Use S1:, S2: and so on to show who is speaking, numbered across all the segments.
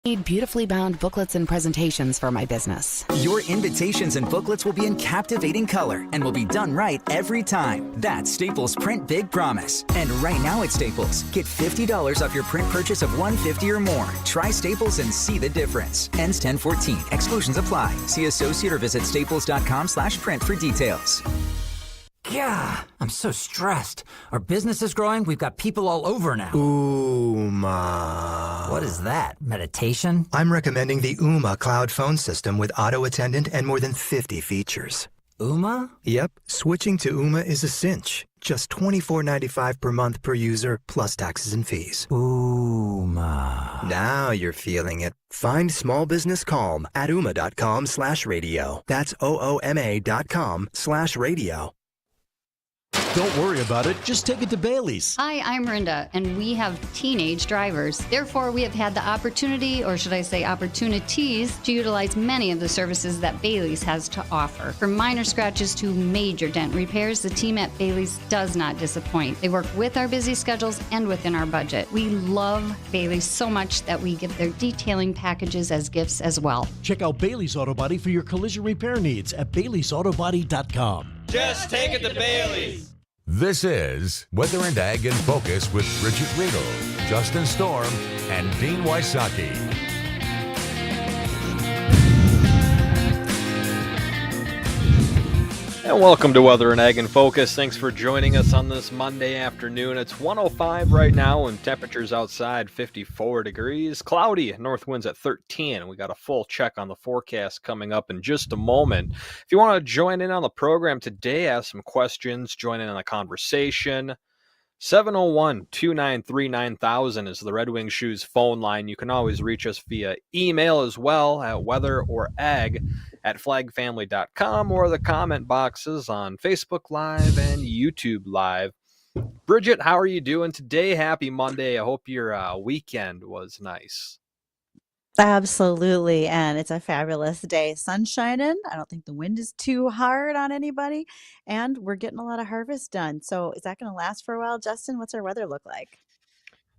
S1: Need beautifully bound booklets and presentations for my business.
S2: Your invitations and booklets will be in captivating color and will be done right every time. That's Staples Print Big Promise. And right now at Staples, get $50 off your print purchase of $150 or more. Try Staples and see the difference. Ends 10/14. Exclusions apply. See associate or visit staples.com/print for details.
S3: Yeah, I'm so stressed. Our business is growing. We've got people all over now.
S4: Ooma.
S3: What is that? Meditation?
S4: I'm recommending the Ooma cloud phone system with auto attendant and more than 50 features.
S3: Ooma?
S4: Yep, switching to Ooma is a cinch. Just $24.95 per month per user, plus taxes and fees.
S3: Ooma.
S4: Now you're feeling it. Find small business calm at ooma.com/radio. That's OOMA.com/radio.
S5: Don't worry about it. Just take it to Bailey's.
S6: Hi, I'm Rinda, and we have teenage drivers. Therefore, we have had the opportunity, or should I say opportunities, to utilize many of the services that Bailey's has to offer. From minor scratches to major dent repairs, the team at Bailey's does not disappoint. They work with our busy schedules and within our budget. We love Bailey's so much that we give their detailing packages as gifts as well.
S5: Check out Bailey's Auto Body for your collision repair needs at Bailey'sAutoBody.com.
S7: Just take it to Bailey's.
S8: This is Weather and Ag in Focus with Bridgette Readel, Justin Storm, and Dean Wysocki.
S7: And welcome to Weather and Ag in Focus. Thanks for joining us on this Monday afternoon. It's 105 right now and temperatures outside 54 degrees. Cloudy, north winds at 13. We got a full check on the forecast coming up in just a moment. If you want to join in on the program today, ask some questions, join in on the conversation. 701-293-9000 is the Red Wing Shoes phone line. You can always reach us via email as well at weatherorag@flagfamily.com or the comment boxes on Facebook Live and YouTube Live. Bridgette, how are you doing today? Happy Monday. I hope your weekend was nice.
S9: Absolutely. And it's a fabulous day. Sun shining. I don't think the wind is too hard on anybody. And we're getting a lot of harvest done. So is that going to last for a while? Justin, what's our weather look like?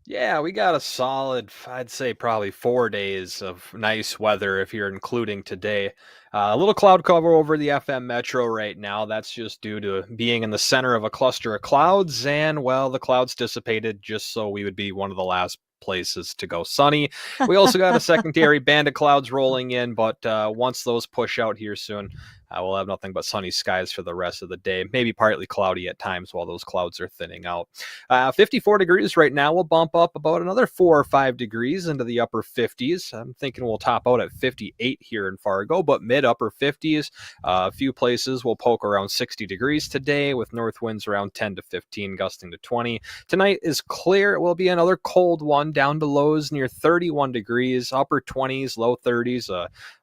S7: Yeah, we got a solid, I'd say probably 4 days of nice weather if you're including today. A little cloud cover over the FM metro right now. That's just due to being in the center of a cluster of clouds. And, well, the clouds dissipated just so we would be one of the last places to go sunny. We also got a secondary band of clouds rolling in, but once those push out here soon, we'll have nothing but sunny skies for the rest of the day. Maybe partly cloudy at times while those clouds are thinning out. 54 degrees right now. We'll bump up about another 4 or 5 degrees into the upper 50s. I'm thinking we'll top out at 58 here in Fargo, but mid-upper 50s. A few places will poke around 60 degrees today with north winds around 10 to 15, gusting to 20. Tonight is clear. It will be another cold one, down to lows near 31 degrees, upper 20s, low 30s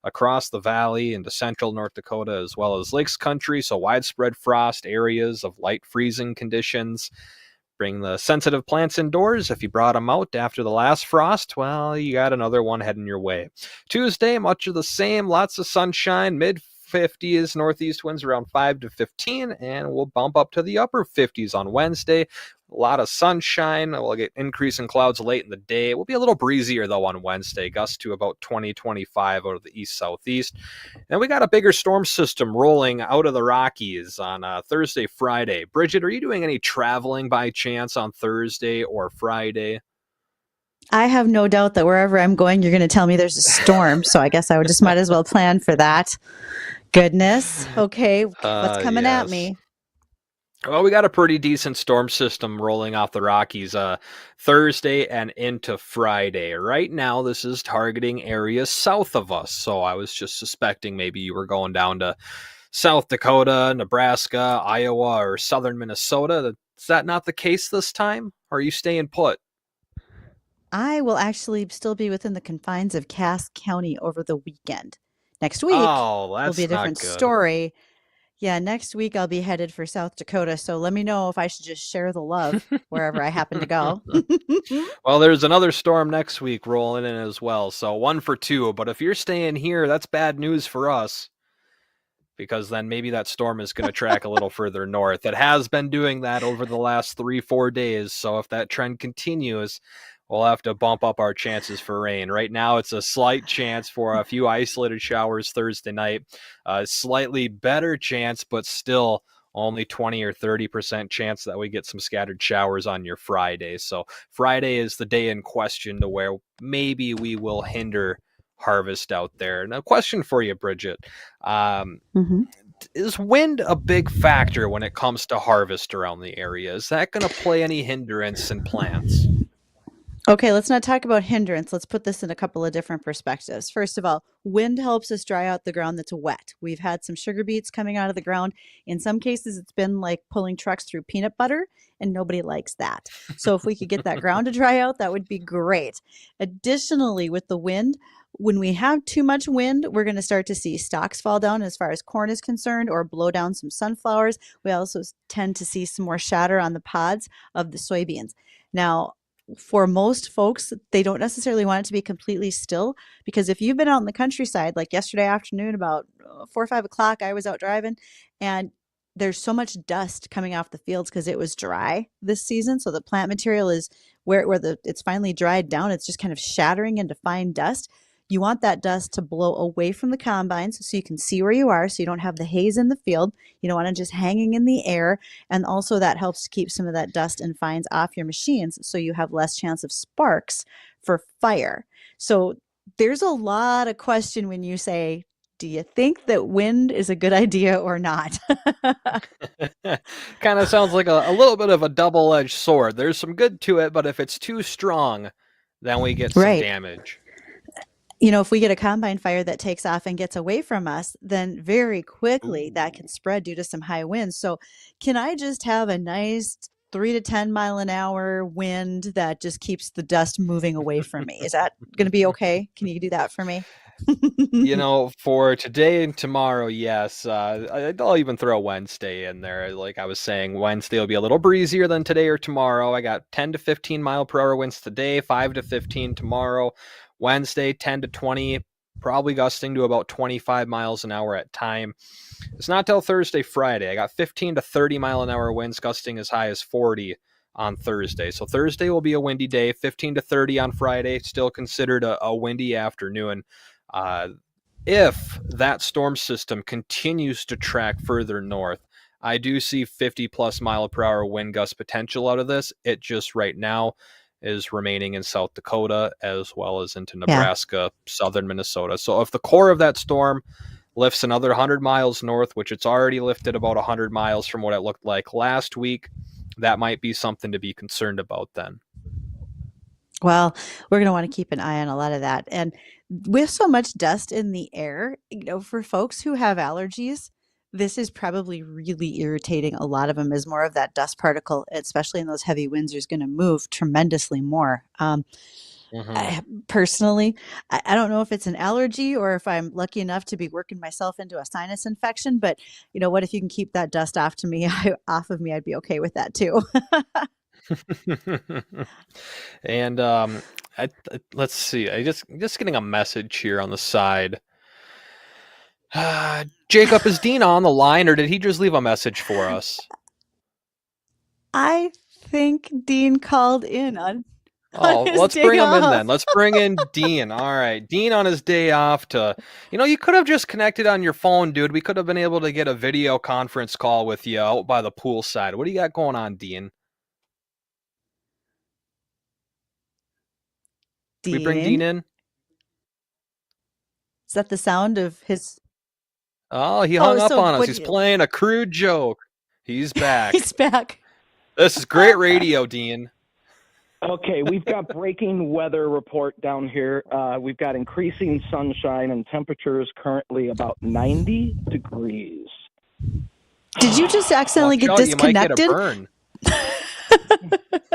S7: across the valley into central North Dakota, as well as Lakes Country, so widespread frost, areas of light freezing conditions. Bring the sensitive plants indoors. If you brought them out after the last frost, well, you got another one heading your way. Tuesday, much of the same, lots of sunshine, mid-50s, northeast winds around 5 to 15, and we'll bump up to the upper 50s on Wednesday. A lot of sunshine. We'll get increase in clouds late in the day. It will be a little breezier, though, on Wednesday. Gusts to about 20, 25 out of the east-southeast. And we got a bigger storm system rolling out of the Rockies on Thursday, Friday. Bridgette, are you doing any traveling by chance on Thursday or Friday?
S9: I have no doubt that wherever I'm going, you're going to tell me there's a storm. So I guess I would just might as well plan for that. Goodness. Okay. What's coming at me?
S7: Well, we got a pretty decent storm system rolling off the Rockies Thursday and into Friday. Right now, this is targeting areas south of us. So I was just suspecting maybe you were going down to South Dakota, Nebraska, Iowa, or southern Minnesota. Is that not the case this time? Or are you staying put?
S9: I will actually still be within the confines of Cass County over the weekend. Next week will be a different story. Yeah, next week I'll be headed for South Dakota, so let me know if I should just share the love wherever I happen to go.
S7: Well, there's another storm next week rolling in as well, so 1 for 2. But if you're staying here, that's bad news for us, because then maybe that storm is going to track a little further north. It has been doing that over the last 3-4 days, so if that trend continues, we'll have to bump up our chances for rain. Right now, it's a slight chance for a few isolated showers Thursday night. Slightly better chance, but still only 20 or 30% chance that we get some scattered showers on your Friday. So Friday is the day in question to where maybe we will hinder harvest out there. Now, question for you, Bridgette. Is wind a big factor when it comes to harvest around the area? Is that going to play any hindrance in plants?
S9: Okay, let's not talk about hindrance. Let's put this in a couple of different perspectives. First of all, wind helps us dry out the ground that's wet. We've had some sugar beets coming out of the ground. In some cases, it's been like pulling trucks through peanut butter, and nobody likes that. So if we could get that ground to dry out, that would be great. Additionally, with the wind, when we have too much wind, we're going to start to see stalks fall down as far as corn is concerned, or blow down some sunflowers. We also tend to see some more shatter on the pods of the soybeans. Now, for most folks, they don't necessarily want it to be completely still, because if you've been out in the countryside, like yesterday afternoon, about 4 or 5 o'clock, I was out driving, and there's so much dust coming off the fields because it was dry this season. So the plant material is where it's finally dried down. It's just kind of shattering into fine dust. You want that dust to blow away from the combines so you can see where you are, so you don't have the haze in the field. You don't want it just hanging in the air. And also that helps to keep some of that dust and fines off your machines so you have less chance of sparks for fire. So there's a lot of question when you say, do you think that wind is a good idea or not?
S7: Kind of sounds like a little bit of a double-edged sword. There's some good to it, but if it's too strong, then we get some damage.
S9: You know, if we get a combine fire that takes off and gets away from us, then very quickly that can spread due to some high winds. So can I just have a nice 3 to 10 mile an hour wind that just keeps the dust moving away from me? Is that going to be okay? Can you do that for me?
S7: You know, for today and tomorrow, yes. I'll even throw Wednesday in there. Like I was saying, Wednesday will be a little breezier than today or tomorrow. I got 10 to 15 mile per hour winds today, 5 to 15 tomorrow. Wednesday, 10 to 20, probably gusting to about 25 miles an hour at time. It's not till Thursday, Friday. I got 15 to 30 mile an hour winds gusting as high as 40 on Thursday. So Thursday will be a windy day, 15 to 30 on Friday, still considered a windy afternoon. If that storm system continues to track further north, I do see 50 plus mile per hour wind gust potential out of this. It just right now is remaining in South Dakota as well as into Nebraska, southern Minnesota. So if the core of that storm lifts another 100 miles north, which it's already lifted about 100 miles from what it looked like last week, that might be something to be concerned about then.
S9: Well, we're going to want to keep an eye on a lot of that. And with so much dust in the air, you know, for folks who have allergies, this is probably really irritating. A lot of them is more of that dust particle, especially in those heavy winds, is going to move tremendously more. Personally, I don't know if it's an allergy or if I'm lucky enough to be working myself into a sinus infection, but you know what, if you can keep that dust off of me, I'd be okay with that too.
S7: And let's see. I just getting a message here on the side. Jacob, is Dean on the line, or did he just leave a message for us?
S9: I think Dean called in on
S7: let's bring him in then. Let's bring in Dean. All right. Dean on his day off you could have just connected on your phone, dude. We could have been able to get a video conference call with you out by the poolside. What do you got going on, Dean? We bring Dean in?
S9: Is that the sound of his...
S7: Oh, he hung up on us. He's playing a crude joke. He's back.
S9: He's back.
S7: This is great radio, Dean.
S10: Okay, we've got breaking weather report down here. We've got increasing sunshine and temperatures currently about 90 degrees.
S9: Did you just accidentally get disconnected?
S7: You might get a burn.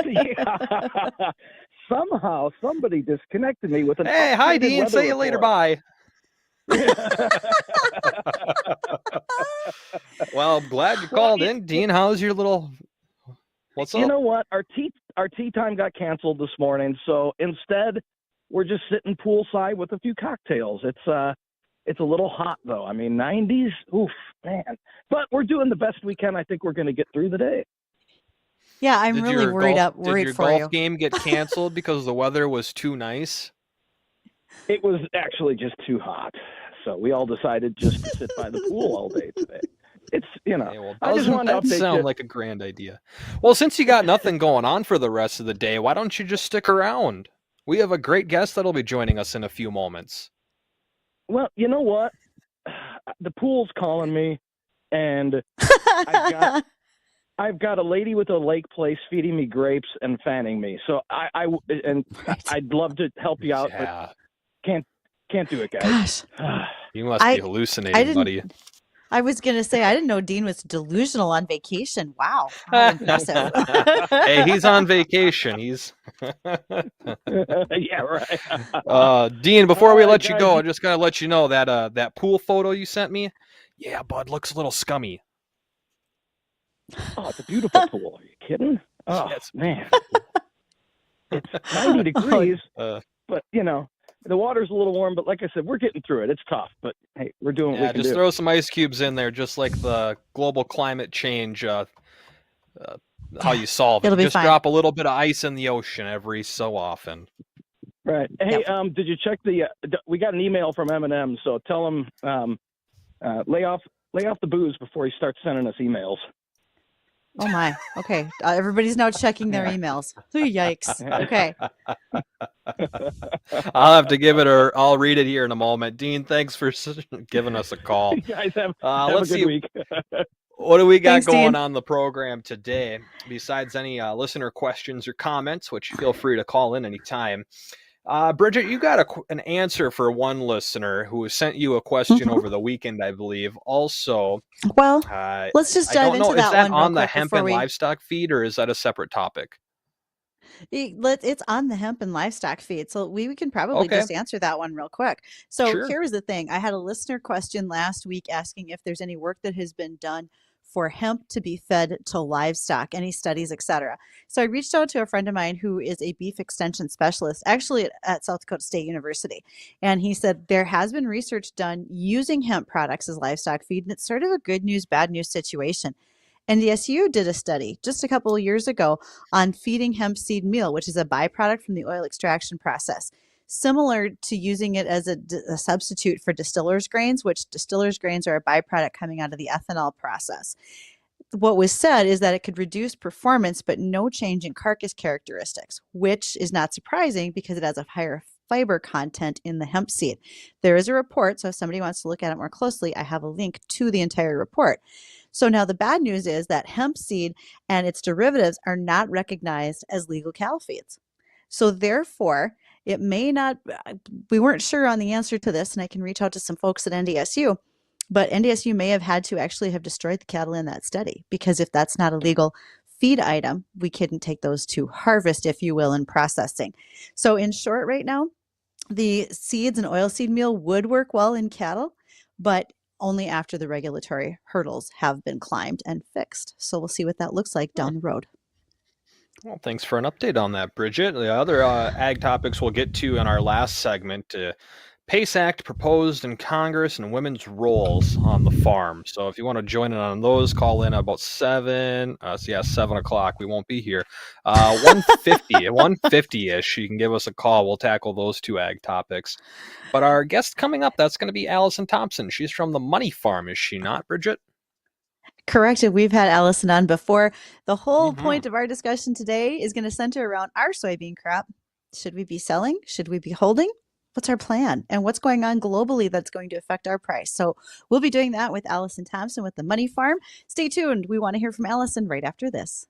S10: Yeah. Somehow somebody disconnected me with an...
S7: Hey, hi, Dean. See you later. Bye. Well, I'm glad you called in, Dean. How's your little... What's up?
S10: You know what? Our tea time got canceled this morning, so instead we're just sitting poolside with a few cocktails. It's a little hot though. I mean, 90s. Oof, man. But we're doing the best we can. I think we're going to get through the day.
S9: Yeah, I'm really worried for you.
S7: Did your golf game get canceled because the weather was too nice?
S10: It was actually just too hot. So we all decided just to sit by the pool all day today. It's, I just wanted to update
S7: sound like a grand idea. Well, since you got nothing going on for the rest of the day, why don't you just stick around? We have a great guest that'll be joining us in a few moments.
S10: Well, you know what? The pool's calling me, and I've got a lady with a lake place feeding me grapes and fanning me. So I'd love to help you out, but can't do it, guys.
S9: Gosh.
S7: You must be hallucinating, buddy.
S9: I was going to say, I didn't know Dean was delusional on vacation. Wow. How impressive.
S7: Hey, he's on vacation. He's
S10: yeah, right.
S7: Dean, before we let you go, I just got to let you know that that pool photo you sent me, yeah, bud, looks a little scummy.
S10: Oh, it's a beautiful pool. Are you kidding? Oh, man. It's 90 degrees, but, the water's a little warm, but like I said, we're getting through it. It's tough, but hey, we're doing what we can do.
S7: Just throw some ice cubes in there, just like the global climate change, how you solve it.
S9: It'll be
S7: just
S9: fine.
S7: Drop a little bit of ice in the ocean every so often.
S10: Right. Hey, did you check we got an email from M&M, so tell them lay off the booze before he starts sending us emails.
S9: Oh my. Okay. Everybody's now checking their emails. Yikes. Okay.
S7: I'll have to give it I'll read it here in a moment. Dean, thanks for giving us a call.
S10: You guys have
S7: let's
S10: a good
S7: see.
S10: week.
S7: What do we got
S9: Thanks,
S7: going
S9: Dean.
S7: on the program today? Besides any listener questions or comments, which feel free to call in anytime. Bridgette, you got an answer for one listener who sent you a question over the weekend, I believe. Also,
S9: well, let's just dive into that one.
S7: Is that on the hemp and livestock feed, or is that a separate topic?
S9: It's on the hemp and livestock feed, so we can probably just answer that one real quick. So Here was the thing. I had a listener question last week asking if there's any work that has been done for hemp to be fed to livestock, any studies, etc. So I reached out to a friend of mine who is a beef extension specialist, actually at South Dakota State University. And he said there has been research done using hemp products as livestock feed, and it's sort of a good news, bad news situation. NDSU did a study just a couple of years ago on feeding hemp seed meal, which is a byproduct from the oil extraction process, similar to using it as a substitute for distillers grains, which distillers grains are a byproduct coming out of the ethanol process. What was said is that it could reduce performance, but no change in carcass characteristics, which is not surprising because it has a higher fiber content in the hemp seed. There is a report, so if somebody wants to look at it more closely, I have a link to the entire report. So now the bad news is that hemp seed and its derivatives are not recognized as legal cattle feeds. So therefore, it may not, we weren't sure on the answer to this, and I can reach out to some folks at NDSU, but NDSU may have had to actually have destroyed the cattle in that study, because if that's not a legal feed item, we couldn't take those to harvest, if you will, in processing. So in short, right now, the seeds and oilseed meal would work well in cattle, but only after the regulatory hurdles have been climbed and fixed. So we'll see what that looks like down the road.
S7: Well, thanks for an update on that, Bridgette. The other ag topics we'll get to in our last segment, PACE Act proposed in Congress and women's roles on the farm. So if you want to join in on those, call in about 7 o'clock. We won't be here. 1:50-ish. You can give us a call. We'll tackle those two ag topics. But our guest coming up, that's going to be Allison Thompson. She's from the Money Farm, is she not, Bridgette?
S9: Correct. We've had Allison on before. The whole point of our discussion today is going to center around our soybean crop. Should we be selling? Should we be holding? What's our plan? And what's going on globally that's going to affect our price? So we'll be doing that with Allison Thompson with the Money Farm. Stay tuned. We want to hear from Allison right after this.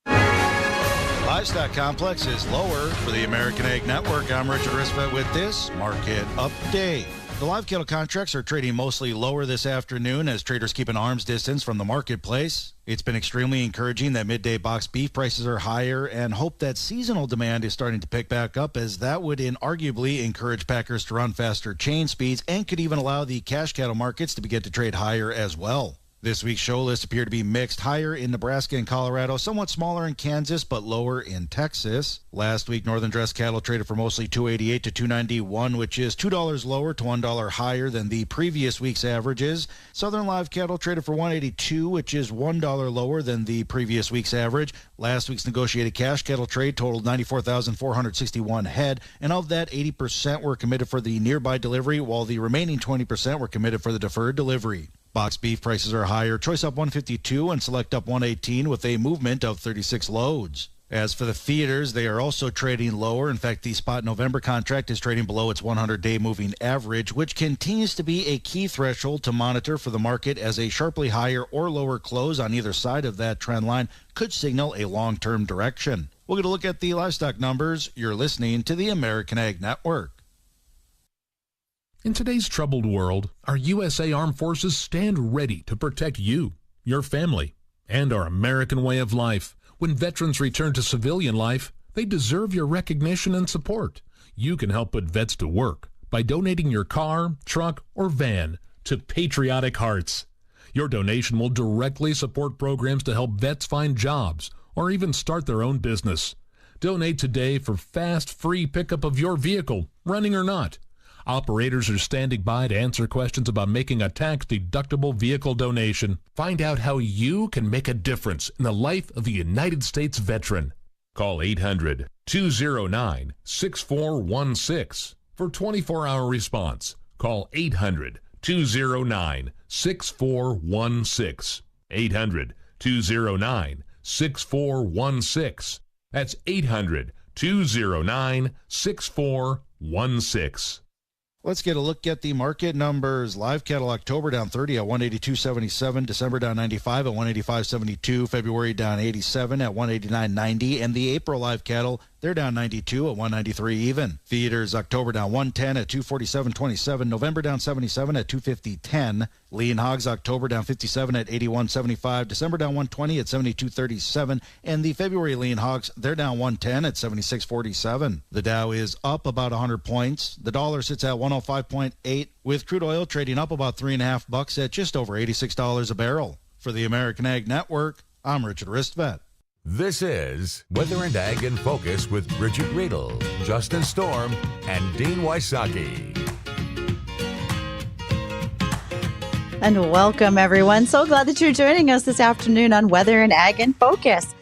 S11: Livestock complex is lower for the American Ag Network. I'm Richard Risvet with this market update. The live cattle contracts are trading mostly lower this afternoon as traders keep an arm's distance from the marketplace. It's been extremely encouraging that midday box beef prices are higher, and hope that seasonal demand is starting to pick back up, as that would inarguably encourage packers to run faster chain speeds and could even allow the cash cattle markets to begin to trade higher as well. This week's show list appeared to be mixed, higher in Nebraska and Colorado, somewhat smaller in Kansas, but lower in Texas. Last week, Northern Dress cattle traded for mostly $288 to $291, which is $2 lower to $1 higher than the previous week's averages. Southern live cattle traded for $182, which is $1 lower than the previous week's average. Last week's negotiated cash cattle trade totaled 94,461 head, and of that, 80% were committed for the nearby delivery, while the remaining 20% were committed for the deferred delivery. Box beef prices are higher, choice up 152 and select up 118 with a movement of 36 loads. As for the feeders, they are also trading lower. In fact, the spot November contract is trading below its 100-day moving average, which continues to be a key threshold to monitor for the market, as a sharply higher or lower close on either side of that trend line could signal a long-term direction. We're going to look at the livestock numbers. You're listening to the American Ag Network.
S12: In today's troubled world, our USA Armed Forces stand ready to protect you, your family, and our American way of life. When veterans return to civilian life, they deserve your recognition and support. You can help put vets to work by donating your car, truck, or van to Patriotic Hearts. Your donation will directly support programs to help vets find jobs or even start their own business. Donate today for fast, free pickup of your vehicle, running or not. Operators are standing by to answer questions about making a tax-deductible vehicle donation. Find out how you can make a difference in the life of a United States veteran. Call 800-209-6416 for 24-hour response. Call 800-209-6416. 800-209-6416. That's 800-209-6416.
S11: Let's get a look at the market numbers. Live cattle October down 30 at 182.77. December down 95 at 185.72. February down 87 at 189.90. And the April live cattle, they're down 92 at 193 even. Feeders October down 110 at 247.27. November down 77 at 250.10. Lean hogs October down 57 at 81.75. December down 120 at 72.37. And the February lean hogs, they're down 110 at 76.47. The Dow is up about 100 points. The dollar sits at 105.8, with crude oil trading up about $3.50 at just over $86 a barrel. For the American Ag Network, I'm Richard Ristvet.
S8: This is Weather and Ag in Focus with Bridgette Readel, Justin Storm, and Dean Wysocki.
S9: And welcome, everyone. So glad that you're joining us this afternoon on Weather and Ag in Focus.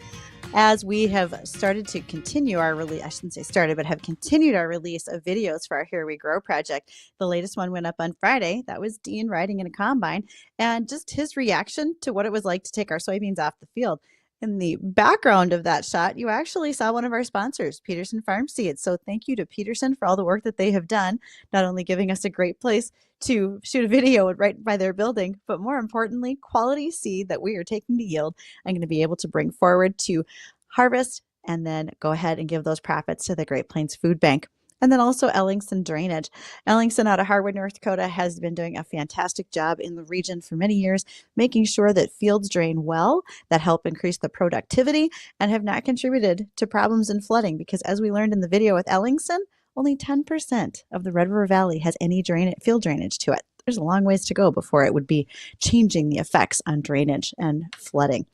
S9: As we have started to continue our release, I shouldn't say started, but have continued our release of videos for our Here We Grow project. The latest one went up on Friday. That was Dean riding in a combine and just his reaction to what it was like to take our soybeans off the field. In the background of that shot, you actually saw one of our sponsors, Peterson Farm Seeds. So thank you to Peterson for all the work that they have done, not only giving us a great place to shoot a video right by their building, but more importantly, quality seed that we are taking to yield and going to be able to bring forward to harvest and then go ahead and give those profits to the Great Plains Food Bank. And then also Ellingson Drainage. Ellingson out of Harwood, North Dakota has been doing a fantastic job in the region for many years, making sure that fields drain well, that help increase the productivity, and have not contributed to problems in flooding. Because as we learned in the video with Ellingson, only 10% of the Red River Valley has any field drainage to it. There's a long ways to go before it would be changing the effects on drainage and flooding.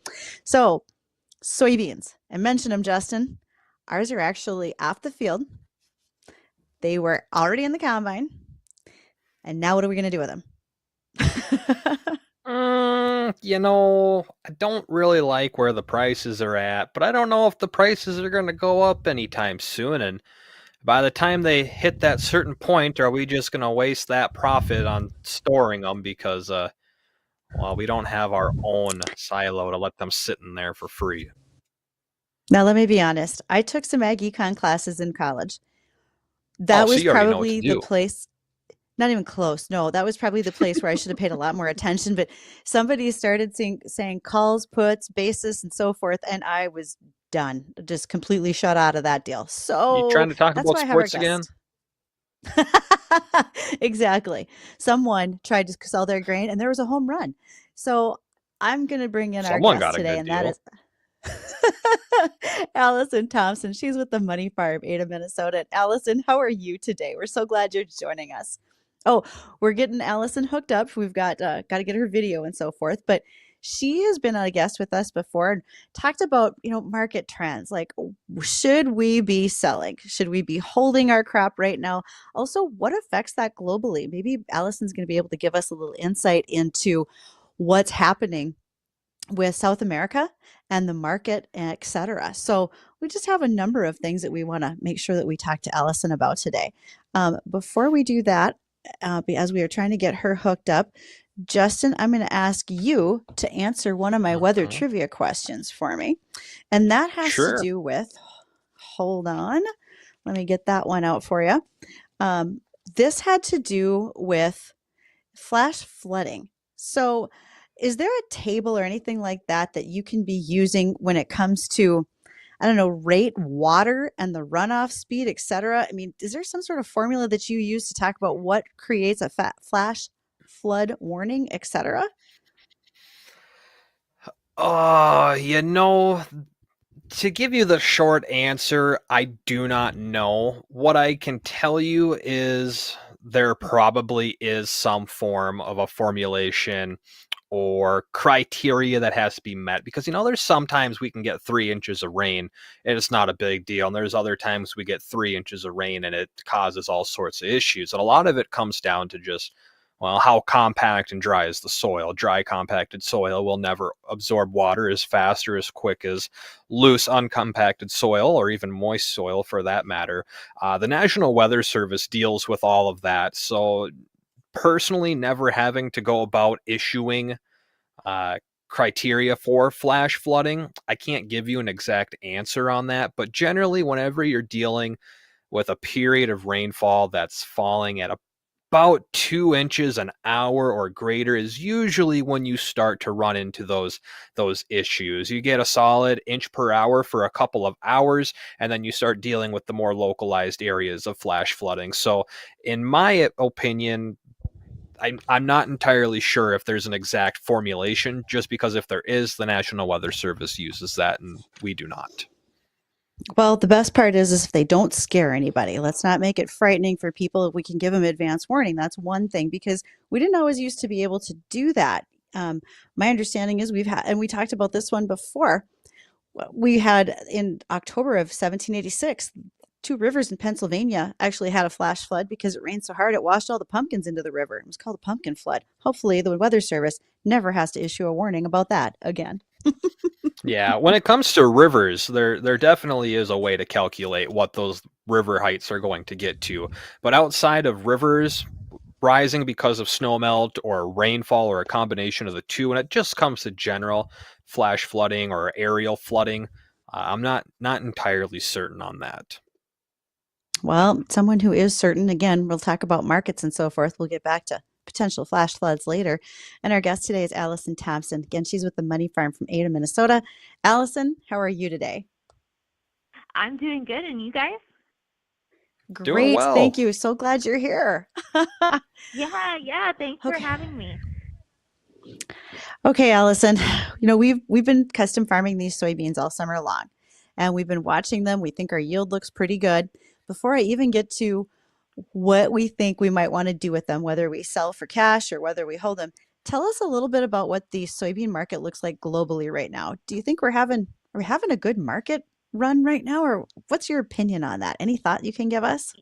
S9: So soybeans, I mentioned them, Justin. Ours are actually off the field. They were already in the combine. And now what are we going to do with them?
S7: I don't really like where the prices are at, but I don't know if the prices are going to go up anytime soon. And by the time they hit that certain point, are we just going to waste that profit on storing them because, we don't have our own silo to let them sit in there for free.
S9: Now, let me be honest. I took some ag econ classes in college. That was probably the place, not even close. No, that was probably the place where I should have paid a lot more attention. But somebody started saying calls, puts, basis, and so forth. And I was done, just completely shut out of that deal. So
S7: you trying to talk about sports again?
S9: Exactly. Someone tried to sell their grain and there was a home run. So I'm going to bring in our guest today, and that is Allison Thompson. She's with the Money Farm, Ada, Minnesota. And Allison, how are you today? We're so glad you're joining us. Oh, we're getting Allison hooked up. We've got to get her video and so forth. But she has been a guest with us before and talked about, market trends. Like, should we be selling? Should we be holding our crop right now? Also, what affects that globally? Maybe Allison's going to be able to give us a little insight into what's happening with South America and the market, et cetera. So we just have a number of things that we want to make sure that we talk to Allison about today. Before we do that, as we are trying to get her hooked up, Justin, I'm going to ask you to answer one of my weather trivia questions for me. And that has to do with, hold on, let me get that one out for you. This had to do with flash flooding. So is there a table or anything like that you can be using when it comes to, I don't know, rate water and the runoff speed, et cetera? I mean, is there some sort of formula that you use to talk about what creates a flash flood warning, et cetera?
S7: To give you the short answer, I do not know. What I can tell you is there probably is some form of a formulation or criteria that has to be met, because there's sometimes we can get 3 inches of rain and it's not a big deal, and there's other times we get 3 inches of rain and it causes all sorts of issues. And a lot of it comes down to just, well, how compact and dry is the soil? Dry, compacted soil will never absorb water as fast or as quick as loose, uncompacted soil, or even moist soil for that matter. The National Weather Service deals with all of that. So personally, never having to go about issuing criteria for flash flooding, I can't give you an exact answer on that. But generally, whenever you're dealing with a period of rainfall that's falling at about 2 inches an hour or greater is usually when you start to run into those issues. You get a solid inch per hour for a couple of hours, and then you start dealing with the more localized areas of flash flooding. So in my opinion, I'm not entirely sure if there's an exact formulation, just because if there is, the National Weather Service uses that and we do not.
S9: Well, the best part is if they don't scare anybody. Let's not make it frightening for people. If we can give them advance warning, that's one thing, because we didn't always used to be able to do that. My understanding is we've had, and we talked about this one before, we had in October of 1786, 2 rivers in Pennsylvania actually had a flash flood because it rained so hard it washed all the pumpkins into the river. It was called a pumpkin flood. Hopefully the Weather Service never has to issue a warning about that again.
S7: Yeah, when it comes to rivers, there definitely is a way to calculate what those river heights are going to get to. But outside of rivers rising because of snowmelt or rainfall or a combination of the two, when it just comes to general flash flooding or aerial flooding, I'm not entirely certain on that.
S9: Well, someone who is certain, again, we'll talk about markets and so forth. We'll get back to potential flash floods later. And our guest today is Allison Thompson. Again, she's with the Money Farm from Ada, Minnesota. Allison, how are you today?
S13: I'm doing good. And you guys?
S9: Great.
S7: Doing well.
S9: Thank you. So glad you're here.
S13: Yeah. Thanks for having me.
S9: Okay, Allison, we've been custom farming these soybeans all summer long, and we've been watching them. We think our yield looks pretty good. Before I even get to what we think we might want to do with them, whether we sell for cash or whether we hold them, tell us a little bit about what the soybean market looks like globally right now. Do you think are we having a good market run right now, or what's your opinion on that? Any thought you can give us?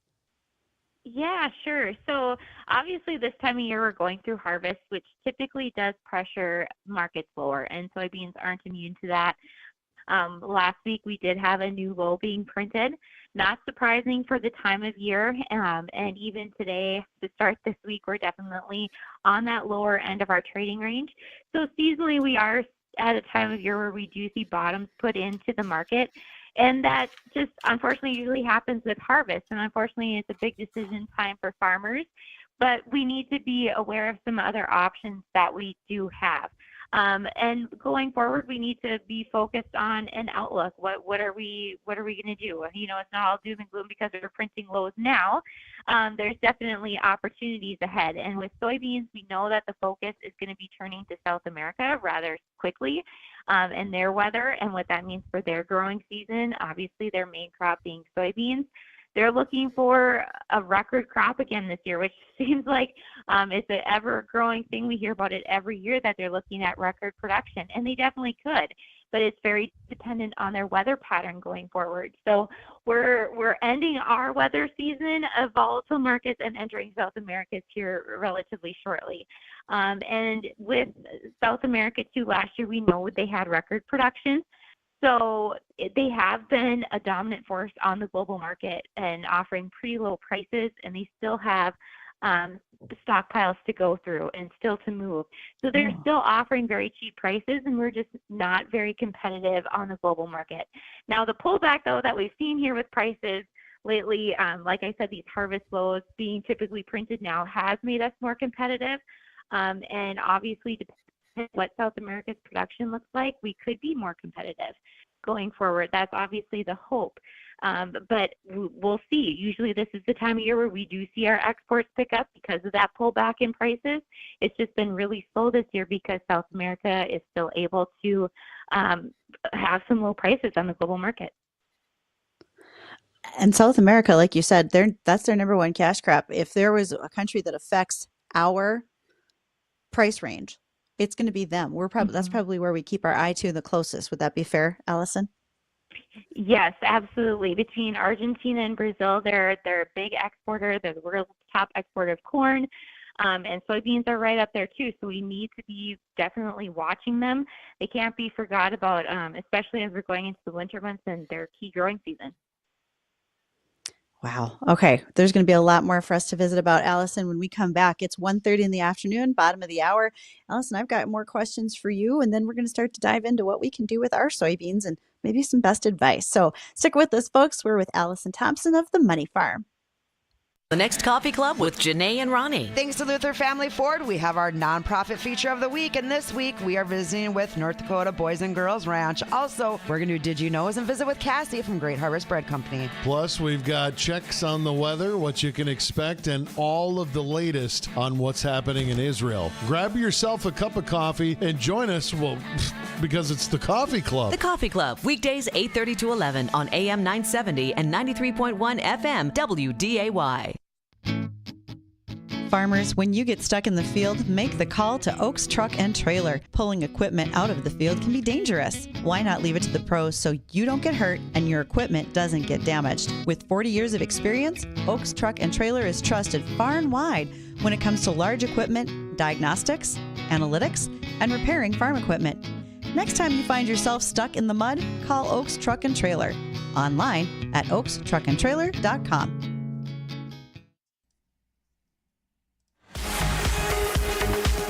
S13: Yeah, sure. So obviously this time of year we're going through harvest, which typically does pressure markets lower, and soybeans aren't immune to that. Last week we did have a new low being printed. Not surprising for the time of year, and even today to start this week we're definitely on that lower end of our trading range. So seasonally we are at a time of year where we do see bottoms put into the market, and that just unfortunately usually happens with harvest, and unfortunately it's a big decision time for farmers, but we need to be aware of some other options that we do have. And going forward, we need to be focused on an outlook. What are we going to do? It's not all doom and gloom because we're printing lows now. There's definitely opportunities ahead. And with soybeans, we know that the focus is going to be turning to South America rather quickly, and their weather and what that means for their growing season. Obviously, their main crop being soybeans. they're looking for a record crop again this year, which seems like it's an ever-growing thing. We hear about it every year that they're looking at record production, and they definitely could. But it's very dependent on their weather pattern going forward. So we're ending our weather season of volatile markets and entering South America's here relatively shortly. And with South America too, last year we know they had record production. So they have been a dominant force on the global market and offering pretty low prices, and they still have stockpiles to go through and still to move. So they're still offering very cheap prices, and we're just not very competitive on the global market. Now, the pullback, though, that we've seen here with prices lately, like I said, these harvest lows being typically printed now has made us more competitive. And obviously, depending on what South America's production looks like, we could be more competitive going forward. That's obviously the hope. But we'll see. Usually this is the time of year where we do see our exports pick up because of that pullback in prices. It's just been really slow this year because South America is still able to have some low prices on the global market.
S9: And South America, like you said, that's their number one cash crop. If there was a country that affects our price range, it's going to be them. That's probably where we keep our eye to the closest. Would that be fair, Allison?
S13: Yes, absolutely. Between Argentina and Brazil, they're a big exporter. They're the world's top exporter of corn, and soybeans are right up there too. So we need to be definitely watching them. They can't be forgot about, especially as we're going into the winter months and their key growing season.
S9: Wow. Okay. There's going to be a lot more for us to visit about, Allison, when we come back. It's 1:30 in the afternoon, bottom of the hour. Allison, I've got more questions for you, and then we're going to start to dive into what we can do with our soybeans and maybe some best advice. So stick with us, folks. We're with Allison Thompson of the Money Farm.
S14: The next Coffee Club with Janae and Ronnie.
S15: Thanks to Luther Family Ford, we have our nonprofit feature of the week. And this week, we are visiting with North Dakota Boys and Girls Ranch. Also, we're going to do Did You Knows and visit with Cassie from Great Harvest Bread Company.
S16: Plus, we've got checks on the weather, what you can expect, and all of the latest on what's happening in Israel. Grab yourself a cup of coffee and join us, well, because it's the Coffee Club.
S14: The Coffee Club, weekdays 8:30 to 11 on AM 970 and 93.1 FM WDAY.
S9: Farmers, when you get stuck in the field, make the call to Oaks Truck and Trailer. Pulling equipment out of the field can be dangerous. Why not leave it to the pros so you don't get hurt and your equipment doesn't get damaged? With 40 years of experience, Oaks Truck and Trailer is trusted far and wide when it comes to large equipment, diagnostics, analytics, and repairing farm equipment. Next time you find yourself stuck in the mud, call Oaks Truck and Trailer. Online at oakstruckandtrailer.com.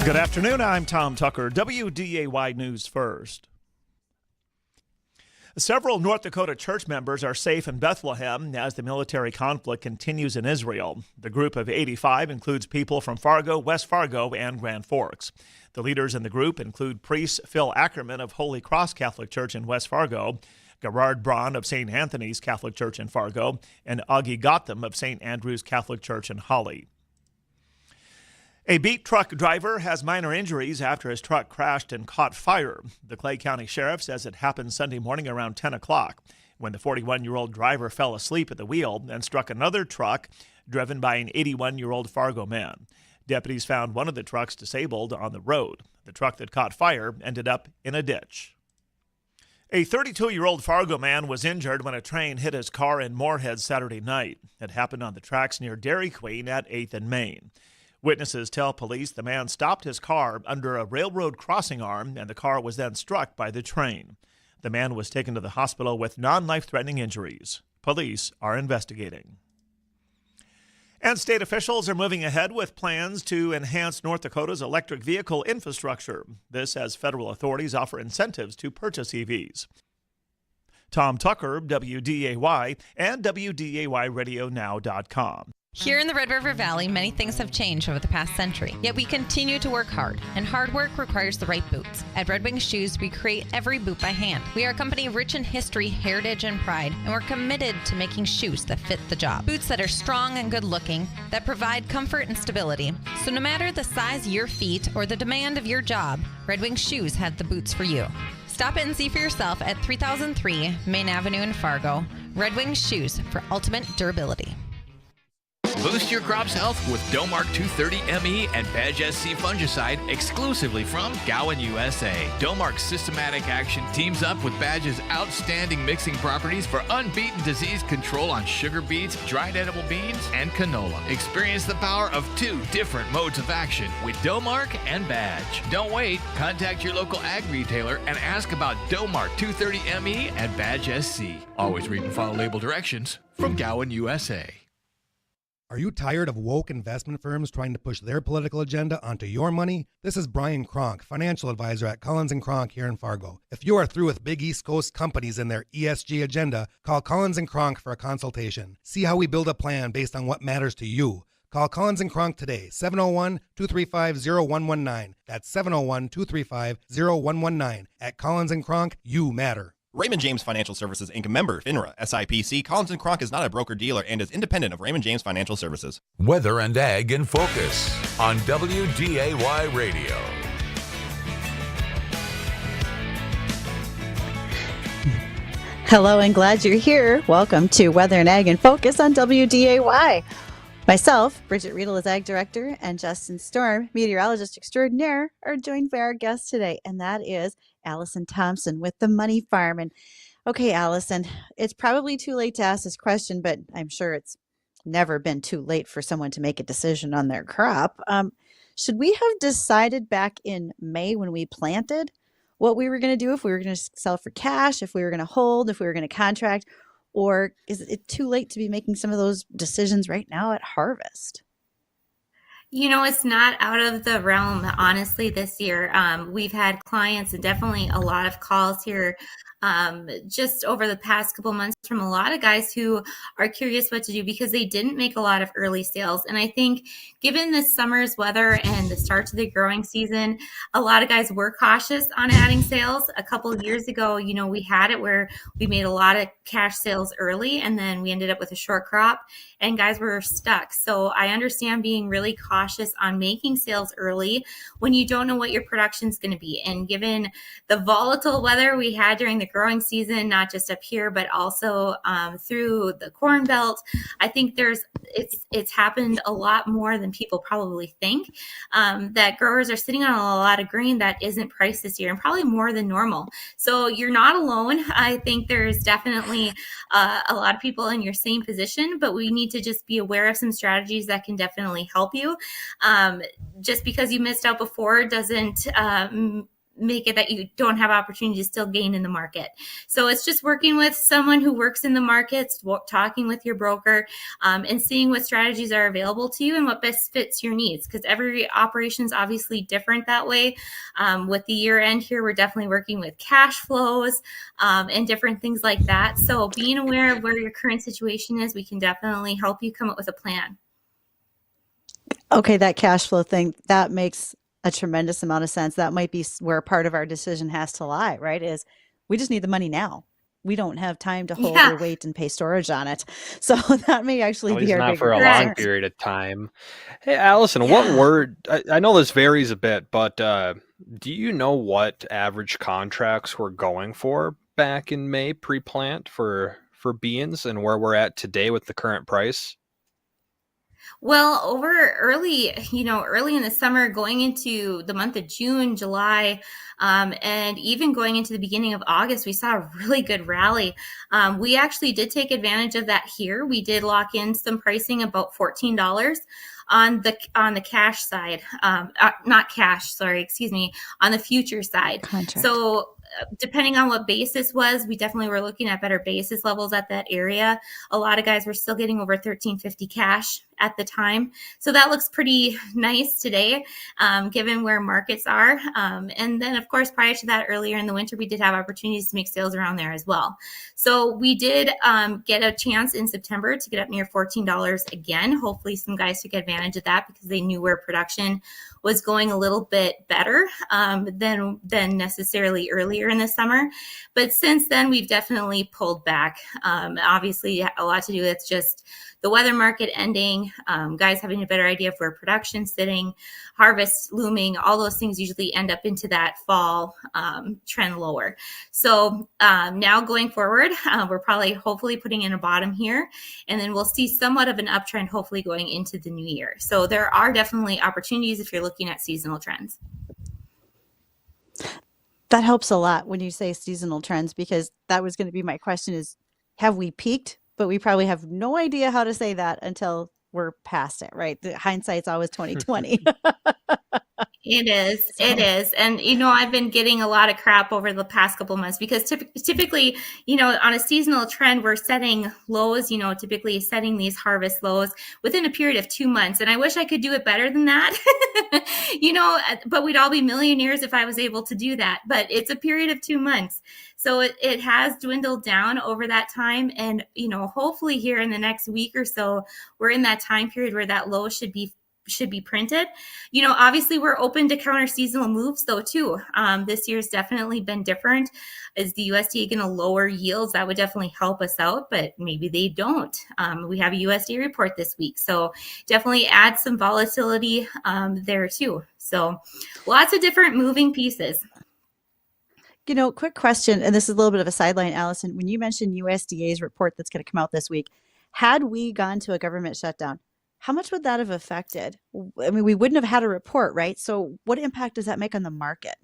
S17: Good afternoon, I'm Tom Tucker. WDAY News First. Several North Dakota church members are safe in Bethlehem as the military conflict continues in Israel. The group of 85 includes people from Fargo, West Fargo, and Grand Forks. The leaders in the group include priest Phil Ackerman of Holy Cross Catholic Church in West Fargo, Gerard Braun of St. Anthony's Catholic Church in Fargo, and Augie Gotham of St. Andrew's Catholic Church in Holly. A beat truck driver has minor injuries after his truck crashed and caught fire. The Clay County Sheriff says it happened Sunday morning around 10 o'clock when the 41-year-old driver fell asleep at the wheel and struck another truck driven by an 81-year-old Fargo man. Deputies found one of the trucks disabled on the road. The truck that caught fire ended up in a ditch. A 32-year-old Fargo man was injured when a train hit his car in Moorhead Saturday night. It happened on the tracks near Dairy Queen at 8th and Main. Witnesses tell police the man stopped his car under a railroad crossing arm and the car was then struck by the train. The man was taken to the hospital with non-life-threatening injuries. Police are investigating. And state officials are moving ahead with plans to enhance North Dakota's electric vehicle infrastructure. This as federal authorities offer incentives to purchase EVs. Tom Tucker, WDAY, and WDAYRadioNow.com.
S18: Here in the Red River Valley, many things have changed over the past century, yet we continue to work hard, and hard work requires the right boots. At Red Wing Shoes, we create every boot by hand. We are a company rich in history, heritage, and pride, and we're committed to making shoes that fit the job. Boots that are strong and good-looking, that provide comfort and stability. So no matter the size of your feet or the demand of your job, Red Wing Shoes had the boots for you. Stop in and see for yourself at 3003 Main Avenue in Fargo, Red Wing Shoes for ultimate durability.
S19: Boost your crop's health with Domark 230 ME and Badge SC fungicide exclusively from Gowan, USA. Domark's systematic action teams up with Badge's outstanding mixing properties for unbeaten disease control on sugar beets, dried edible beans, and canola. Experience the power of two different modes of action with Domark and Badge. Don't wait. Contact your local ag retailer and ask about Domark 230 ME and Badge SC. Always read and follow label directions from Gowan, USA.
S20: Are you tired of woke investment firms trying to push their political agenda onto your money? This is Brian Kronk, financial advisor at Collins & Kronk here in Fargo. If you are through with big East Coast companies and their ESG agenda, call Collins & Kronk for a consultation. See how we build a plan based on what matters to you. Call Collins & Kronk today, 701-235-0119. That's 701-235-0119. At Collins & Kronk, you matter.
S21: Raymond James Financial Services, Inc. member, FINRA, SIPC. Collins & Kronk is not a broker-dealer and is independent of Raymond James Financial Services.
S8: Weather and Ag in Focus on WDAY Radio.
S9: Hello and glad you're here. Welcome to Weather and Ag in Focus on WDAY. Myself, Bridgette Readel is Ag Director, and Justin Storm, Meteorologist Extraordinaire, are joined by our guest today, and that is Allison Thompson with the Money Farm. And okay, Allison, it's probably too late to ask this question, but I'm sure it's never been too late for someone to make a decision on their crop. Should we have decided back in May when we planted what we were going to do, if we were going to sell for cash, if we were going to hold, if we were going to contract? Or is it too late to be making some of those decisions right now at harvest?
S13: You know, it's not out of the realm, honestly, this year. We've had clients and definitely a lot of calls here just over the past couple months from a lot of guys who are curious what to do because they didn't make a lot of early sales. And I think given this summer's weather and the start to the growing season, a lot of guys were cautious on adding sales. A couple of years ago, you know, we had it where we made a lot of cash sales early and then we ended up with a short crop and guys were stuck. So I understand being really cautious on making sales early when you don't know what your production is going to be. And given the volatile weather we had during the growing season, not just up here, but also through the Corn Belt, I think it's happened a lot more than people probably think, that growers are sitting on a lot of grain that isn't priced this year and probably more than normal. So you're not alone. I think there's definitely a lot of people in your same position, but we need to just be aware of some strategies that can definitely help you. Just because you missed out before doesn't make it that you don't have opportunity to still gain in the market. So it's just working with someone who works in the markets, talking with your broker, and seeing what strategies are available to you and what best fits your needs. Because every operation is obviously different that way. With the year end here, we're definitely working with cash flows and different things like that. So being aware of where your current situation is, we can definitely help you come up with a plan.
S9: Okay, that cash flow thing, that makes a tremendous amount of sense. That might be where part of our decision has to lie, right? Is we just need the money now. We don't have time to hold or wait and pay storage on it. So that may actually be our
S7: not
S9: bigger
S7: for a
S9: concern.
S7: long period of time. Hey, Allison, what word? I know this varies a bit, but do you know what average contracts we're going for back in May pre-plant for beans and where we're at today with the current price?
S13: Well, early in the summer, going into the month of June, July, and even going into the beginning of August, we saw a really good rally. We actually did take advantage of that here. We did lock in some pricing about $14 on the cash side, not cash, sorry, excuse me, on the future side.
S9: Contract.
S13: So depending on what basis was, we definitely were looking at better basis levels at that area. A lot of guys were still getting over $13.50 cash at the time. So that looks pretty nice today, given where markets are. And then, of course, prior to that, earlier in the winter, we did have opportunities to make sales around there as well. So we did get a chance in September to get up near $14 again. Hopefully some guys took advantage of that because they knew where production was going a little bit better than necessarily earlier in the summer. But since then, we've definitely pulled back. Obviously, a lot to do with just the weather market ending, guys having a better idea of where production's sitting, harvest looming, all those things usually end up into that fall trend lower. So now going forward, we're probably hopefully putting in a bottom here, and then we'll see somewhat of an uptrend hopefully going into the new year. So there are definitely opportunities if you're looking at seasonal trends.
S9: That helps a lot when you say seasonal trends, because that was going to be my question is, have we peaked? But we probably have no idea how to say that until we're past it, right? The hindsight's always 2020.
S13: It is. And, I've been getting a lot of crap over the past couple months because typically, on a seasonal trend, we're setting lows, typically setting these harvest lows within a period of 2 months. And I wish I could do it better than that, but we'd all be millionaires if I was able to do that. But it's a period of 2 months. So it has dwindled down over that time. And, hopefully here in the next week or so, we're in that time period where that low should be printed. Obviously we're open to counter seasonal moves though too. This year's definitely been different. Is the USDA going to lower yields? That would definitely help us out, but maybe they don't. We have a USDA report this week, so definitely add some volatility there too. So lots of different moving pieces.
S9: Quick question, and this is a little bit of a sideline, Allison. When you mentioned USDA's report that's going to come out this week, had we gone to a government shutdown, how much would that have affected? I mean, we wouldn't have had a report, right? So what impact does that make on the market?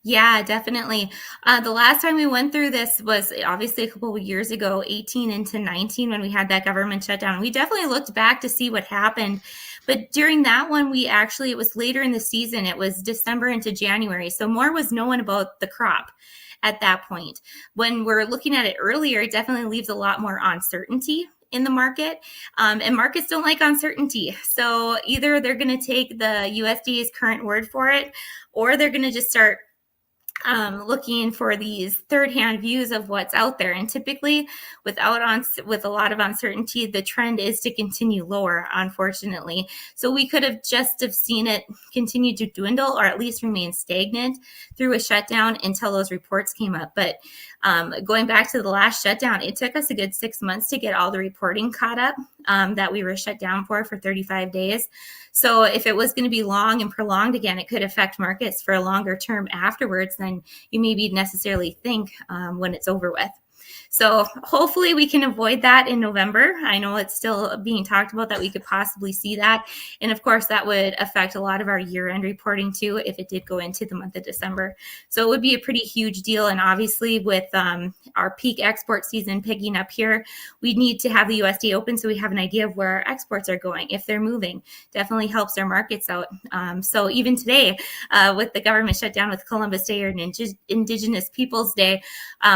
S13: Yeah, definitely. The last time we went through this was obviously a couple of years ago, 18 into 19, when we had that government shutdown. We definitely looked back to see what happened. But during that one, it was later in the season. It was December into January. So more was known about the crop at that point. When we're looking at it earlier, it definitely leaves a lot more uncertainty in the market, and markets don't like uncertainty. So either they're going to take the USDA's current word for it, or they're going to just start looking for these third-hand views of what's out there. And typically, with a lot of uncertainty, the trend is to continue lower, unfortunately. So we could have seen it continue to dwindle, or at least remain stagnant through a shutdown until those reports came up. But going back to the last shutdown, it took us a good 6 months to get all the reporting caught up that we were shut down for 35 days. So if it was going to be long and prolonged again, it could affect markets for a longer term afterwards than you maybe necessarily think when it's over with. So hopefully we can avoid that in November. I know it's still being talked about that we could possibly see that. And of course, that would affect a lot of our year-end reporting too if it did go into the month of December. So it would be a pretty huge deal. And obviously with our peak export season picking up here, we need to have the USDA open so we have an idea of where our exports are going, if they're moving. Definitely helps our markets out. So even today, with the government shutdown with Columbus Day or Indigenous Peoples Day,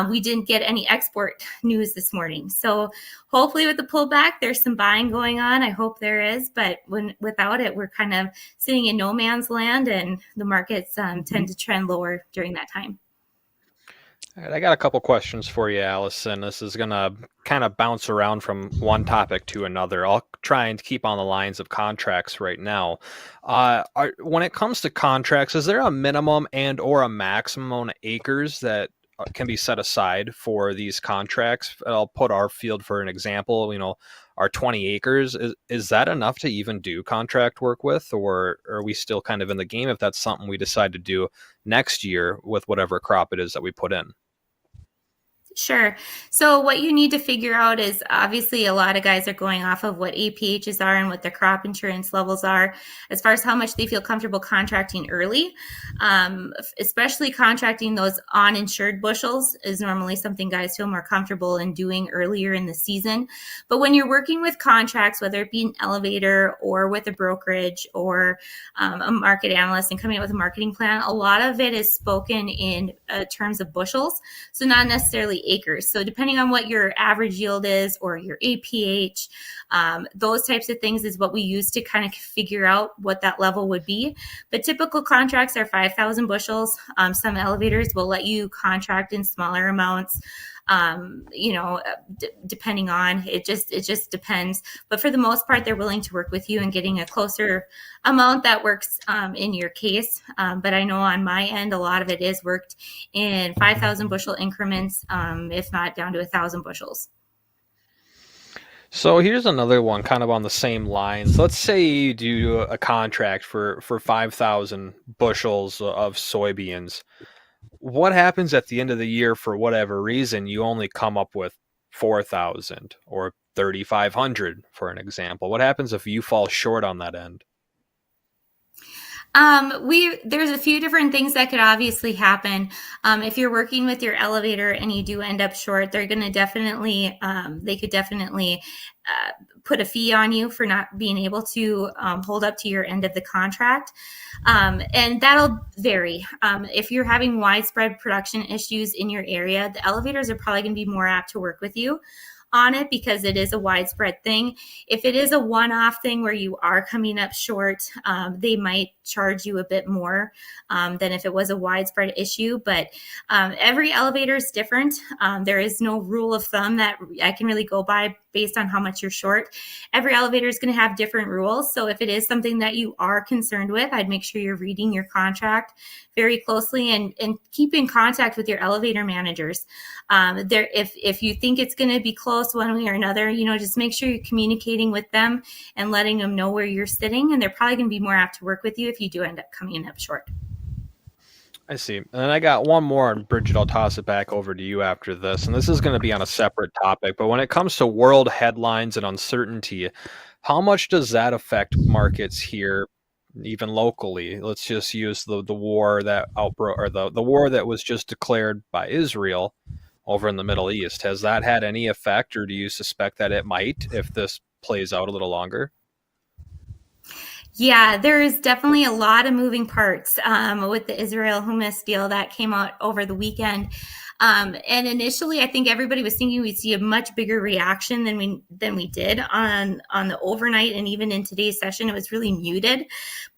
S13: we didn't get any export news this morning. So hopefully with the pullback, there's some buying going on. I hope there is, but without it, we're kind of sitting in no man's land, and the markets tend to trend lower during that time.
S7: All right, I got a couple questions for you, Allison. This is going to kind of bounce around from one topic to another. I'll try and keep on the lines of contracts right now. When it comes to contracts, is there a minimum and or a maximum acres that can be set aside for these contracts? I'll put our field for an example. Our 20 acres, is that enough to even do contract work with, or are we still kind of in the game if that's something we decide to do next year with whatever crop it is that we put in?
S13: Sure. So what you need to figure out is, obviously a lot of guys are going off of what APHs are and what their crop insurance levels are as far as how much they feel comfortable contracting early. Especially contracting those uninsured bushels is normally something guys feel more comfortable in doing earlier in the season. But when you're working with contracts, whether it be an elevator or with a brokerage or a market analyst and coming up with a marketing plan, a lot of it is spoken in terms of bushels. So not necessarily acres. So depending on what your average yield is or your APH, those types of things is what we use to kind of figure out what that level would be. But typical contracts are 5,000 bushels. Some elevators will let you contract in smaller amounts. Depending on it just depends. But for the most part, they're willing to work with you and getting a closer amount that works in your case. But I know on my end, a lot of it is worked in 5,000 bushel increments, if not down to 1,000 bushels.
S7: So here's another one kind of on the same lines. Let's say you do a contract for 5,000 bushels of soybeans. What happens at the end of the year for whatever reason you only come up with 4,000 or 3,500 for an example? What happens if you fall short on that end?
S1: There's a few different things that could obviously happen. If you're working with your elevator and you do end up short, they're going to definitely, they could definitely put a fee on you for not being able to hold up to your end of the contract. And that'll vary. If you're having widespread production issues in your area, the elevators are probably going to be more apt to work with you on it because it is a widespread thing. If it is a one-off thing where you are coming up short, they might charge you a bit more than if it was a widespread issue. But every elevator is different. There is no rule of thumb that I can really go by based on how much you're short. Every elevator is going to have different rules. So if it is something that you are concerned with, I'd make sure you're reading your contract very closely and keep in contact with your elevator managers. If you think it's going to be close one way or another, just make sure you're communicating with them and letting them know where you're sitting. And they're probably going to be more apt to work with you if you do end up coming up short.
S7: I see. And then I got one more, and Bridgette, I'll toss it back over to you after this. And this is going to be on a separate topic. But when it comes to world headlines and uncertainty, how much does that affect markets here, even locally? Let's just use the war that outbroke, or the war that was just declared by Israel over in the Middle East. Has that had any effect, or do you suspect that it might if this plays out a little longer?
S1: Yeah, there is definitely a lot of moving parts with the Israel-Hamas deal that came out over the weekend. And initially, I think everybody was thinking we'd see a much bigger reaction than we did on the overnight, and even in today's session, it was really muted.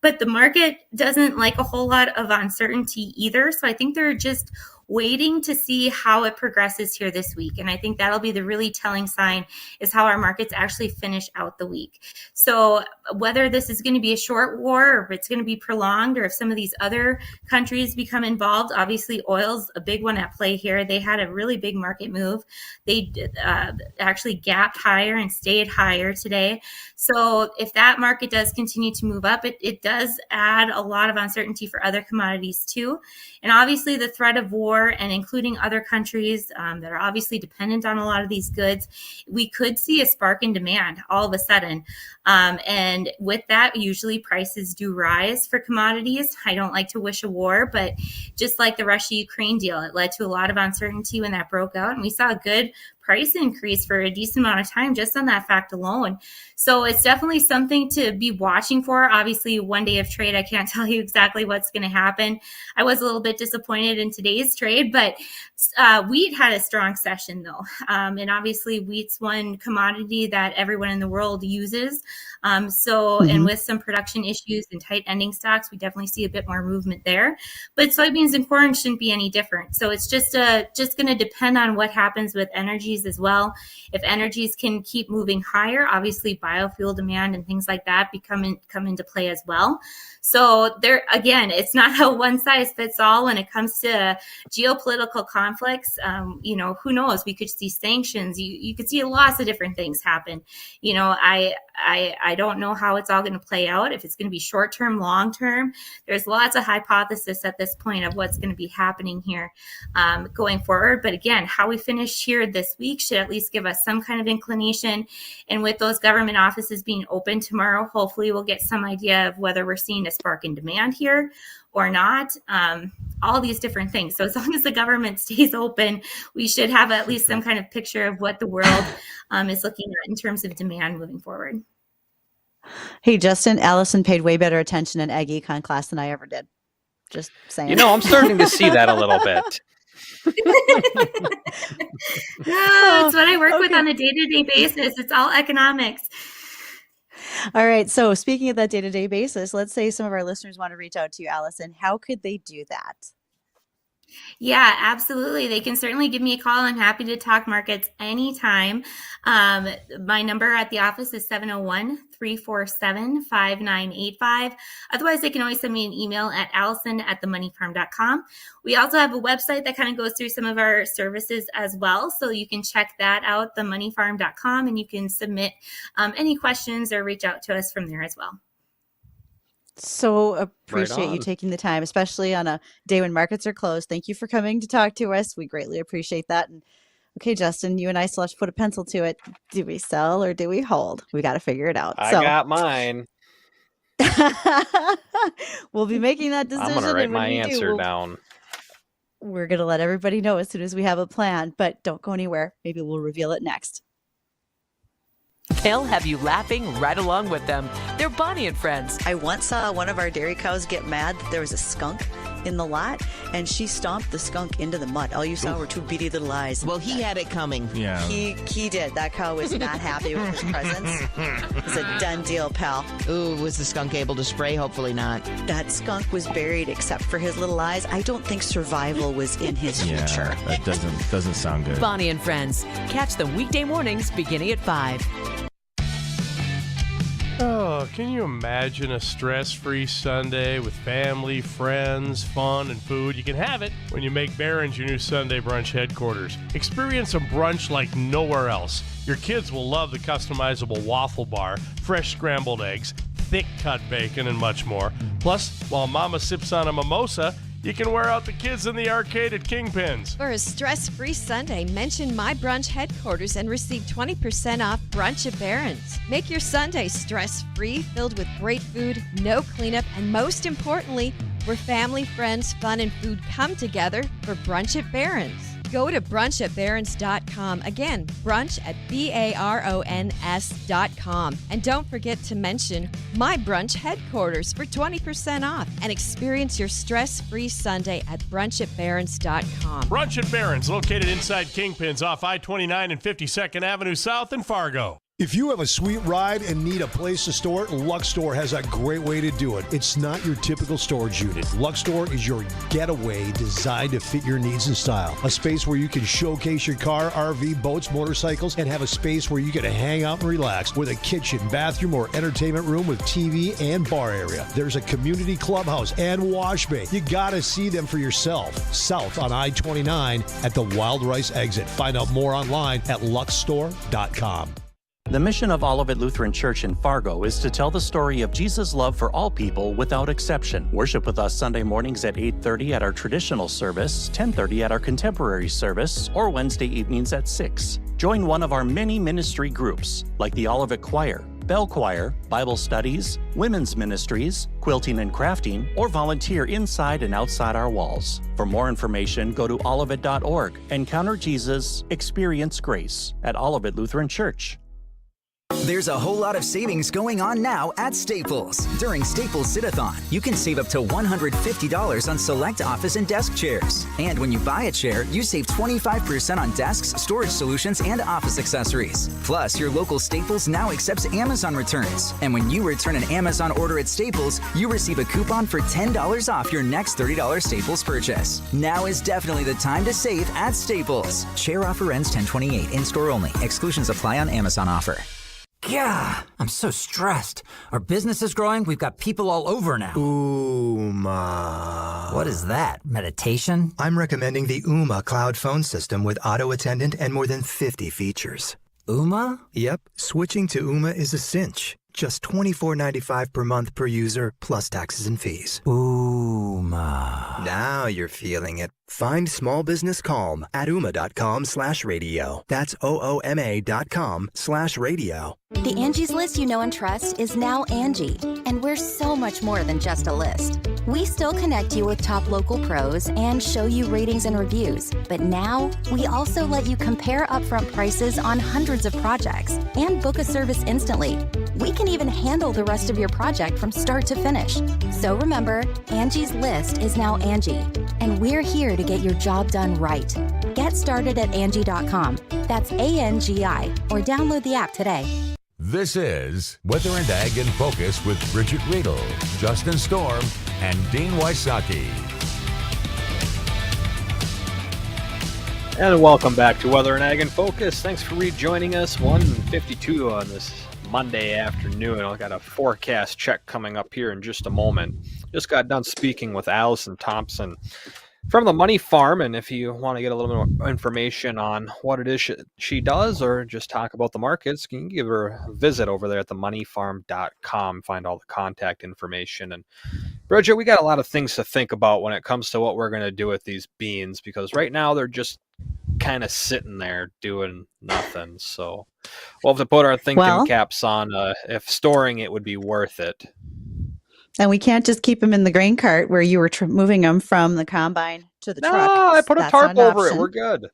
S1: But the market doesn't like a whole lot of uncertainty either. So I think they're just waiting to see how it progresses here this week. And I think that'll be the really telling sign is how our markets actually finish out the week. So whether this is going to be a short war or if it's going to be prolonged or if some of these other countries become involved, obviously oil's a big one at play here. They had a really big market move. They actually gapped higher and stayed higher today. So if that market does continue to move up, it does add a lot of uncertainty for other commodities too. And obviously the threat of war and including other countries that are obviously dependent on a lot of these goods, we could see a spark in demand all of a sudden. And with that, usually prices do rise for commodities. I don't like to wish a war, but just like the Russia-Ukraine deal, it led to a lot of uncertainty when that broke out. And we saw a good price increase for a decent amount of time just on that fact alone. So it's definitely something to be watching for. Obviously, one day of trade, I can't tell you exactly what's going to happen. I was a little bit disappointed in today's trade, but wheat had a strong session though. And obviously wheat's one commodity that everyone in the world uses. And with some production issues and tight ending stocks, we definitely see a bit more movement there. But soybeans and corn shouldn't be any different. So it's just going to depend on what happens with energies as well. If energies can keep moving higher, obviously biofuel demand and things like that come into play as well. So there, again, it's not a one size fits all when it comes to geopolitical conflicts. Who knows? We could see sanctions. You could see lots of different things happen. I don't know how it's all going to play out. If it's going to be short term, long term, there's lots of hypothesis at this point of what's going to be happening here going forward. But again, how we finish here this week should at least give us some kind of inclination. And with those government offices being open tomorrow, hopefully we'll get some idea of whether we're seeing a spark in demand here or not. All these different things. So as long as the government stays open, we should have at least some kind of picture of what the world is looking at in terms of demand moving forward.
S9: Hey, Justin, Allison paid way better attention in Ag Econ class than I ever did. Just saying.
S7: I'm starting to see that a little bit.
S1: It's what I work with on a day-to-day basis. It's all economics.
S9: All right. So speaking of that day-to-day basis, let's say some of our listeners want to reach out to you, Allison. How could they do that?
S1: Yeah, absolutely. They can certainly give me a call. I'm happy to talk markets anytime. My number at the office is 701-347-5985. Otherwise, they can always send me an email at allison@themoneyfarm.com. We also have a website that kind of goes through some of our services as well. So you can check that out, themoneyfarm.com, and you can submit any questions or reach out to us from there as well.
S9: So appreciate you taking the time, especially on a day when markets are closed. Thank you for coming to talk to us. We greatly appreciate that. And okay, Justin, you and I still have to put a pencil to it. Do we sell or do we hold? We got to figure it out.
S7: I got mine.
S9: We'll be making that decision.
S7: I'm going to write my answer down.
S9: We're going to let everybody know as soon as we have a plan, but don't go anywhere. Maybe we'll reveal it next.
S14: They'll have you laughing right along with them. They're Bonnie and Friends.
S9: I once saw one of our dairy cows get mad that there was a skunk in the lot, and she stomped the skunk into the mud. All you saw were two beady little eyes.
S2: Well, he had it coming.
S11: Yeah.
S9: He did. That cow was not happy with his presence. It's a done deal, pal.
S2: Ooh, was the skunk able to spray? Hopefully not.
S9: That skunk was buried except for his little eyes. I don't think survival was in his future.
S11: That doesn't sound good.
S14: Bonnie and Friends. Catch them weekday mornings beginning at 5.
S22: Oh, can you imagine a stress-free Sunday with family, friends, fun, and food? You can have it when you make Barron's your new Sunday brunch headquarters. Experience a brunch like nowhere else. Your kids will love the customizable waffle bar, fresh scrambled eggs, thick cut bacon, and much more. Plus, while Mama sips on a mimosa, you can wear out the kids in the arcade at Kingpins.
S23: For a stress-free Sunday, mention My Brunch Headquarters and receive 20% off brunch at Barron's. Make your Sunday stress-free, filled with great food, no cleanup, and most importantly, where family, friends, fun, and food come together for brunch at Barron's. Go to brunchatbarons.com. Again, brunch at BARONS.com. And don't forget to mention My Brunch Headquarters for 20% off and experience your stress-free Sunday at brunchatbarons.com.
S22: Brunch at Barron's, located inside Kingpins off I-29 and 52nd Avenue South in Fargo.
S5: If you have a sweet ride and need a place to store it, Lux Store has a great way to do it. It's not your typical storage unit. Lux Store is your getaway designed to fit your needs and style. A space where you can showcase your car, RV, boats, motorcycles, and have a space where you can hang out and relax with a kitchen, bathroom, or entertainment room with TV and bar area. There's a community clubhouse and wash bay. You gotta see them for yourself. South on I-29 at the Wild Rice exit. Find out more online at luxstore.com.
S24: The mission of Olivet Lutheran Church in Fargo is to tell the story of Jesus' love for all people without exception. Worship with us Sunday mornings at 8:30 at our traditional service, 10:30 at our contemporary service, or Wednesday evenings at 6. Join one of our many ministry groups, like the Olivet Choir, Bell Choir, Bible Studies, Women's Ministries, Quilting and Crafting, or volunteer inside and outside our walls. For more information, go to olivet.org. Encounter Jesus, experience grace at Olivet Lutheran Church.
S25: There's a whole lot of savings going on now at Staples. During Staples Sit-a-thon, you can save up to $150 on select office and desk chairs. And when you buy a chair, you save 25% on desks, storage solutions, and office accessories. Plus, your local Staples now accepts Amazon returns. And when you return an Amazon order at Staples, you receive a coupon for $10 off your next $30 Staples purchase. Now is definitely the time to save at Staples. Chair offer ends 10/28, in-store only. Exclusions apply on Amazon offer.
S3: Yeah, I'm so stressed. Our business is growing. We've got people all over now.
S4: Ooma.
S3: What is that? Meditation?
S4: I'm recommending the Ooma cloud phone system with auto attendant and more than 50 features.
S3: Ooma?
S4: Yep. Switching to Ooma is a cinch. Just $24.95 per month per user, plus taxes and fees.
S3: Ooma.
S4: Now you're feeling it. Find small business calm at ooma.com/radio. That's OOMA.com/radio.
S26: The Angie's List you know and trust is now Angie, and we're so much more than just a list. We still connect you with top local pros and show you ratings and reviews, but now we also let you compare upfront prices on hundreds of projects and book a service instantly. We can even handle the rest of your project from start to finish. So remember, Angie's List is now Angie, and we're here to get your job done right. Get started at Angie.com. That's ANGI, or download the app today.
S8: This is Weather and Ag in Focus with Bridgette Readel, Justin Storm, and Dean Wysocki.
S7: And welcome back to Weather and Ag in Focus. Thanks for rejoining us. 1:52 on this Monday afternoon. I've got a forecast check coming up here in just a moment. Just got done speaking with Allison Thompson from the Money Farm, and if you want to get a little bit more information on what it is she does or just talk about the markets, you can give her a visit over there at themoneyfarm.com, find all the contact information. And Bridgette, we got a lot of things to think about when it comes to what we're going to do with these beans, because right now they're just kind of sitting there doing nothing. So we'll have to put our thinking caps on if storing it would be worth it.
S9: And we can't just keep them in the grain cart where you were moving them from the combine to the truck.
S7: No, I put a tarp over it. We're good.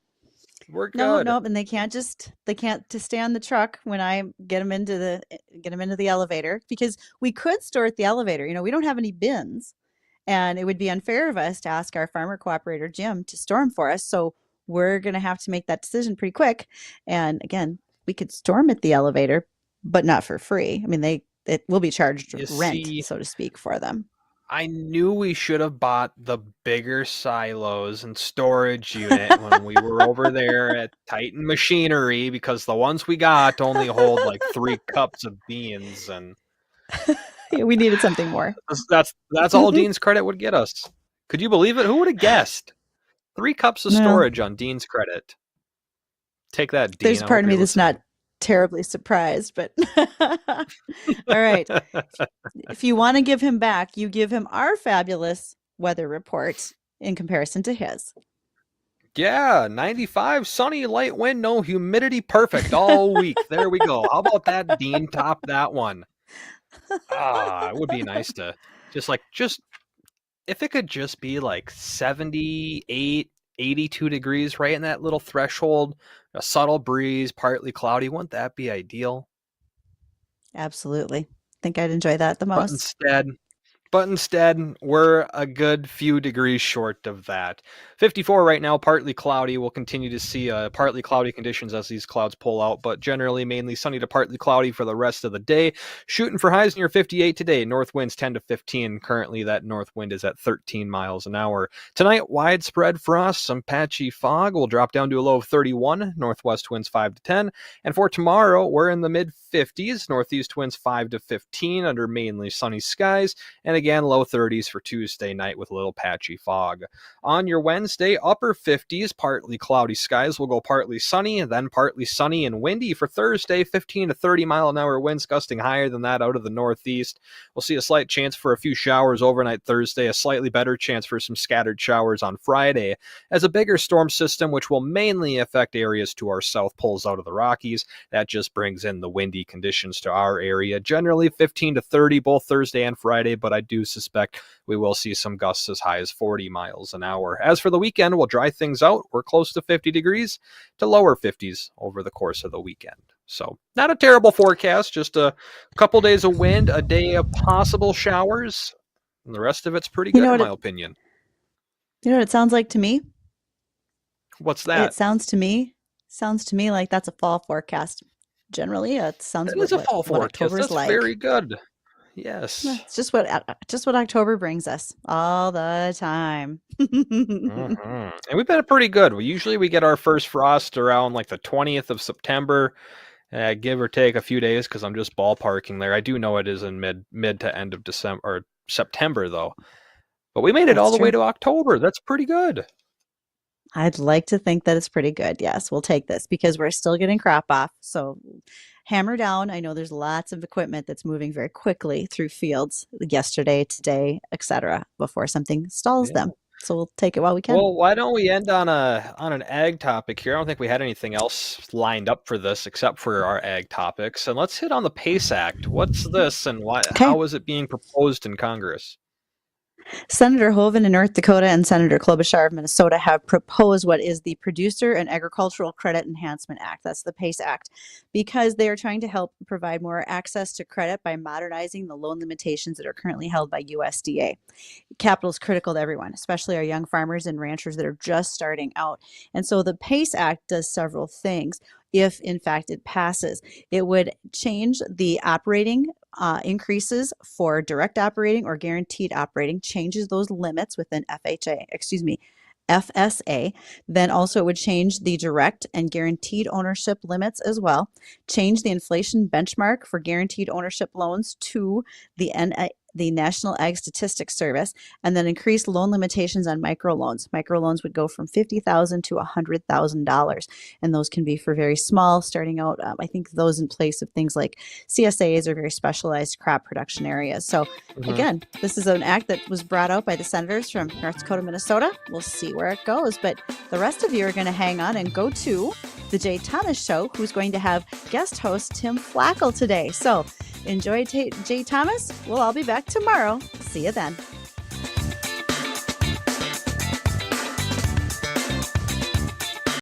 S7: We're good.
S9: No, and they can't just stay on the truck when I get them into the elevator, because we could store at the elevator. We don't have any bins, and it would be unfair of us to ask our farmer cooperator Jim to store them for us. So we're going to have to make that decision pretty quick. And again, we could store them at the elevator, but not for free. I mean, it will be charged rent, so to speak, for them.
S7: I knew we should have bought the bigger silos and storage unit when we were over there at Titan Machinery, because the ones we got only hold like 3 cups of beans, and
S9: we needed something more.
S7: That's all Dean's credit would get us. Could you believe it? Who would have guessed? 3 cups of storage on Dean's credit. Take that, Dean.
S9: There's part of me that's not terribly surprised, but all right. If you want to give him back, you give him our fabulous weather report in comparison to his.
S7: Yeah, 95, sunny, light wind, no humidity, perfect all week. There we go. How about that, Dean? Top that one. It would be nice to just if it could just be like 78, 82 degrees, right in that little threshold, a subtle breeze, partly cloudy. Wouldn't that be ideal?
S9: Absolutely. I think I'd enjoy that the most.
S7: But instead, we're a good few degrees short of that. 54 right now, partly cloudy. We'll continue to see partly cloudy conditions as these clouds pull out, but generally mainly sunny to partly cloudy for the rest of the day. Shooting for highs near 58 today. North winds 10 to 15. Currently, that north wind is at 13 miles an hour. Tonight, widespread frost, some patchy fog. Will drop down to a low of 31. Northwest winds 5 to 10. And for tomorrow, we're in the mid-50s. Northeast winds 5 to 15 under mainly sunny skies. And again, low 30s for Tuesday night with a little patchy fog. On your Wednesday, upper 50s, partly cloudy skies. Will go partly sunny, and then partly sunny and windy for Thursday. 15 to 30 mile an hour winds gusting higher than that out of the northeast. We'll see a slight chance for a few showers overnight Thursday, a slightly better chance for some scattered showers on Friday, as a bigger storm system, which will mainly affect areas to our south, pulls out of the Rockies. That just brings in the windy conditions to our area. Generally 15 to 30 both Thursday and Friday, but I do suspect we will see some gusts as high as 40 miles an hour. As for the weekend, we'll dry things out. We're close to 50 degrees to lower 50s over the course of the weekend. So not a terrible forecast, just a couple days of wind, a day of possible showers, and the rest of it's pretty good in my opinion.
S9: You know what it sounds like to me?
S7: What's that?
S9: It sounds to me like that's a fall forecast. Generally, it sounds
S7: like a fall forecast.
S9: October's
S7: That's very good. Yes.
S9: It's just what October brings us all the time.
S7: And we've been pretty good. We get our first frost around like the 20th of September, give or take a few days, because I'm just ballparking there. I do know it is in mid to end of December or September though. But we made it all the way to October. That's pretty good.
S9: I'd like to think that it's pretty good. Yes, we'll take this because we're still getting crop off. So hammer down. I know there's lots of equipment that's moving very quickly through fields yesterday, today, etc. before something stalls them. So we'll take it while we can.
S7: Well, why don't we end on an ag topic here? I don't think we had anything else lined up for this except for our ag topics. And let's hit on the PACE Act. What's this and how is it being proposed in Congress?
S9: Senator Hoeven in North Dakota and Senator Klobuchar of Minnesota have proposed what is the Producer and Agricultural Credit Enhancement Act. That's the PACE Act, because they are trying to help provide more access to credit by modernizing the loan limitations that are currently held by USDA. Capital is critical to everyone, especially our young farmers and ranchers that are just starting out. And so the PACE Act does several things. If in fact it passes, it would change the operating increases for direct operating or guaranteed operating, changes those limits within FSA. Then also it would change the direct and guaranteed ownership limits as well, change the inflation benchmark for guaranteed ownership loans to the National Ag Statistics Service, and then increase loan limitations on microloans. Microloans would go from $50,000 to $100,000, and those can be for very small, starting out. I think those in place of things like CSAs or very specialized crop production areas. So again, this is an act that was brought out by the senators from North Dakota, Minnesota. We'll see where it goes, but the rest of you are going to hang on and go to the Jay Thomas Show, who's going to have guest host Tim Flackle today. So enjoy Jay Thomas. We'll all be back tomorrow. See you then.